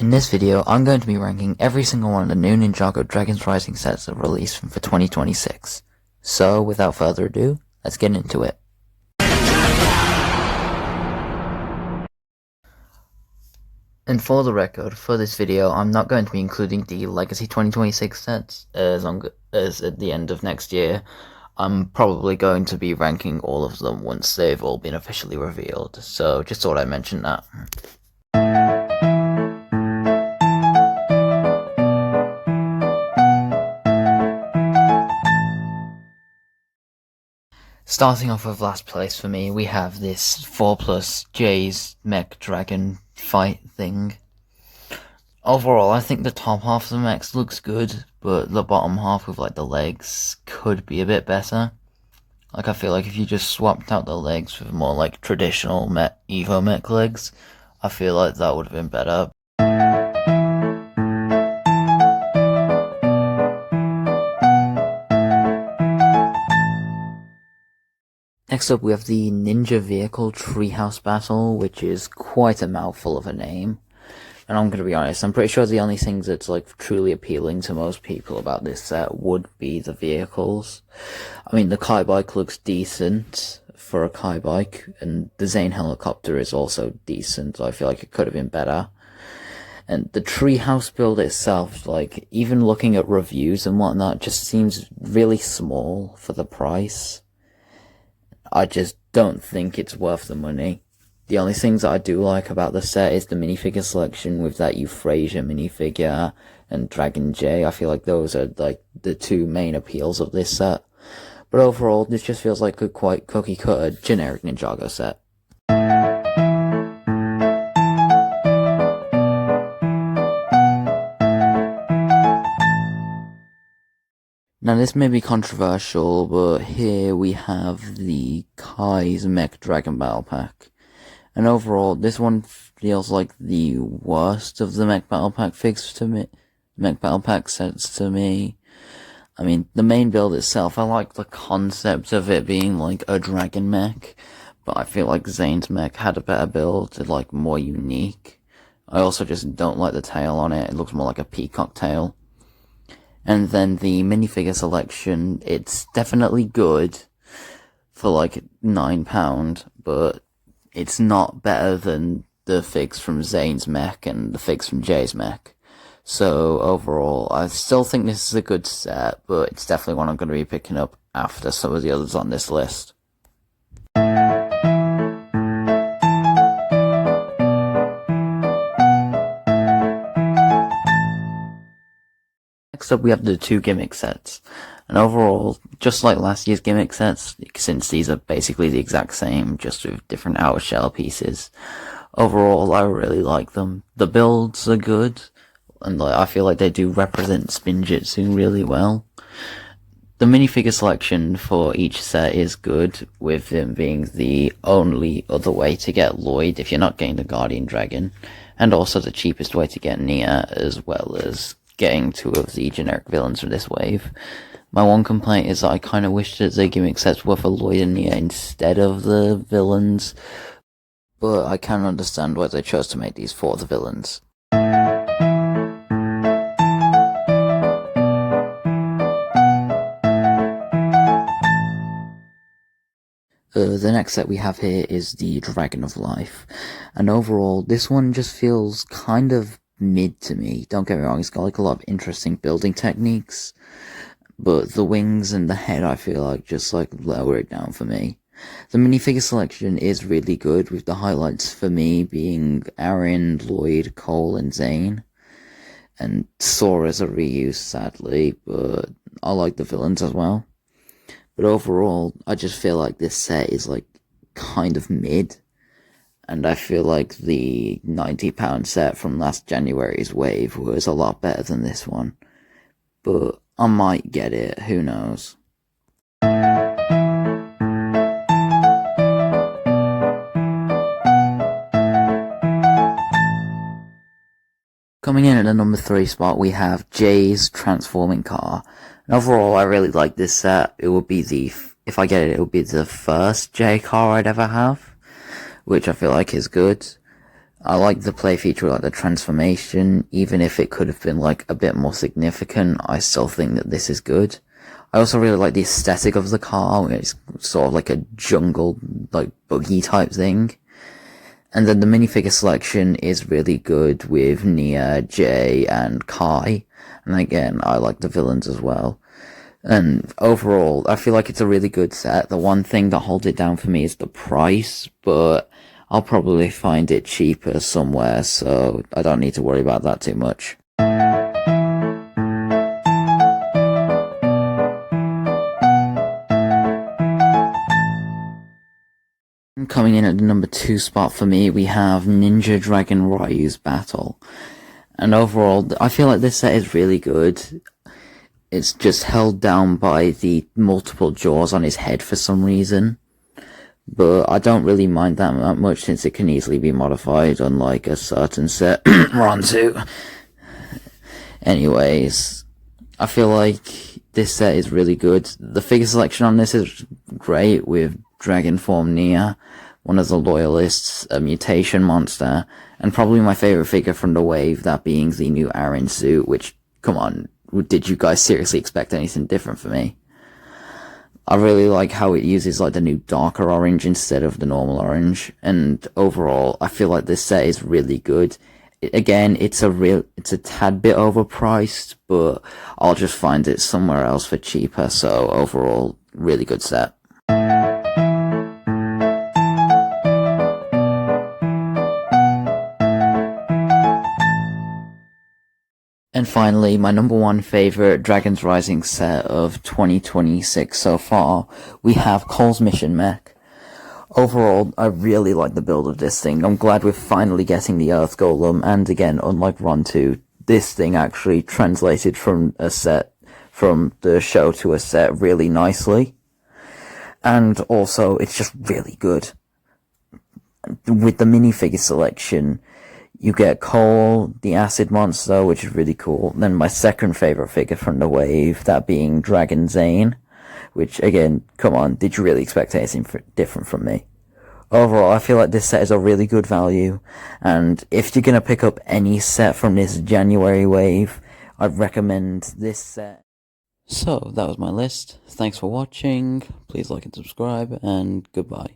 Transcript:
In this video, I'm going to be ranking every single one of the new Ninjago Dragons Rising sets that are released for 2026. So, without further ado, let's get into it. And for the record, for this video, I'm not going to be including the Legacy 2026 sets, as at the end of next year. I'm probably going to be ranking all of them once they've all been officially revealed, so just thought I'd mention that. Starting off with last place for me, we have this 4+ Jay's Mech Dragon fight thing. Overall, I think the top half of the mechs looks good, but the bottom half with like the legs could be a bit better. Like, I feel like if you just swapped out the legs with more like traditional Evo mech legs, I feel like that would have been better. Next up, we have the Ninja Vehicle Treehouse Battle, which is quite a mouthful of a name. And I'm gonna be honest, I'm pretty sure the only things that's like truly appealing to most people about this set would be the vehicles. I mean, the Kai Bike looks decent for a Kai Bike, and the Zane Helicopter is also decent. I feel like it could have been better. And the treehouse build itself, like, even looking at reviews and whatnot, just seems really small for the price. I just don't think it's worth the money. The only things that I do like about the set is the minifigure selection with that Euphrasia minifigure and Dragon Jay. I feel like those are like the two main appeals of this set. But overall, this just feels like a quite cookie cutter generic Ninjago set. Now, this may be controversial, but here we have the Kai's Mech Dragon Battle Pack. And overall, this one feels like the worst of the Mech Battle Pack Mech Battle Pack sets to me. I mean, the main build itself, I like the concept of it being like a dragon mech, but I feel like Zane's mech had a better build, like more unique. I also just don't like the tail on it. It looks more like a peacock tail. And then the minifigure selection, it's definitely good for like £9, but it's not better than the figs from Zane's mech and the figs from Jay's mech. So overall, I still think this is a good set, but it's definitely one I'm going to be picking up after some of the others on this list. Next up, we have the two gimmick sets. And overall, just like last year's gimmick sets, since these are basically the exact same, just with different outer shell pieces, overall, I really like them. The builds are good, and like, I feel like they do represent Spinjitzu really well. The minifigure selection for each set is good, with them being the only other way to get Lloyd if you're not getting the Guardian Dragon, and also the cheapest way to get Nia, as well as getting two of the generic villains from this wave. My one complaint is that I kind of wish that the gimmick sets were for Lloyd and Nia instead of the villains, but I can understand why they chose to make these for the villains. The next set we have here is the Dragon of Life, and overall, this one just feels kind of mid to me. Don't get me wrong, it's got like a lot of interesting building techniques, but the wings and the head I feel like just like lower it down for me. The minifigure selection is really good, with the highlights for me being Aaron, Lloyd, Cole, and Zane. And Sora's a reuse, sadly, but I like the villains as well. But overall, I just feel like this set is like kind of mid. And I feel like the £90 set from last January's wave was a lot better than this one. But I might get it, who knows. Coming in at the number 3 spot, we have Jay's Transforming Car. And overall, I really like this set. It would be if I get it, it would be the first Jay car I'd ever have, which I feel like is good. I like the play feature, like the transformation, even if it could have been like a bit more significant, I still think that this is good. I also really like the aesthetic of the car, it's sort of like a jungle, like buggy type thing. And then the minifigure selection is really good with Nia, Jay, and Kai. And again, I like the villains as well. And overall, I feel like it's a really good set. The one thing that holds it down for me is the price, but I'll probably find it cheaper somewhere, so I don't need to worry about that too much. Coming in at the number 2 spot for me, we have Ninja Dragon Ryu's Battle. And overall, I feel like this set is really good. It's just held down by the multiple jaws on his head for some reason. But I don't really mind that much since it can easily be modified, unlike a certain set we're on to. Anyways, I feel like this set is really good. The figure selection on this is great, with Dragon Form Nia, one of the Loyalists, a mutation monster, and probably my favorite figure from the wave, that being the new Aaron suit, which, come on, did you guys seriously expect anything different from me? I really like how it uses like the new darker orange instead of the normal orange, and overall, I feel like this set is really good. Again, it's a tad bit overpriced, but I'll just find it somewhere else for cheaper, so overall, really good set. And finally, my number 1 favorite Dragon's Rising set of 2026 so far, we have Cole's Mission Mech. Overall, I really like the build of this thing. I'm glad we're finally getting the Earth Golem, and again, unlike Ron 2, this thing actually translated from the show to a set really nicely. And also, it's just really good. With the minifigure selection, you get Cole, the Acid Monster, which is really cool. Then my second favorite figure from the wave, that being Dragon Zane, which, again, come on, did you really expect anything different from me? Overall, I feel like this set is a really good value, and if you're gonna pick up any set from this January wave, I'd recommend this set. So, that was my list. Thanks for watching, please like and subscribe, and goodbye.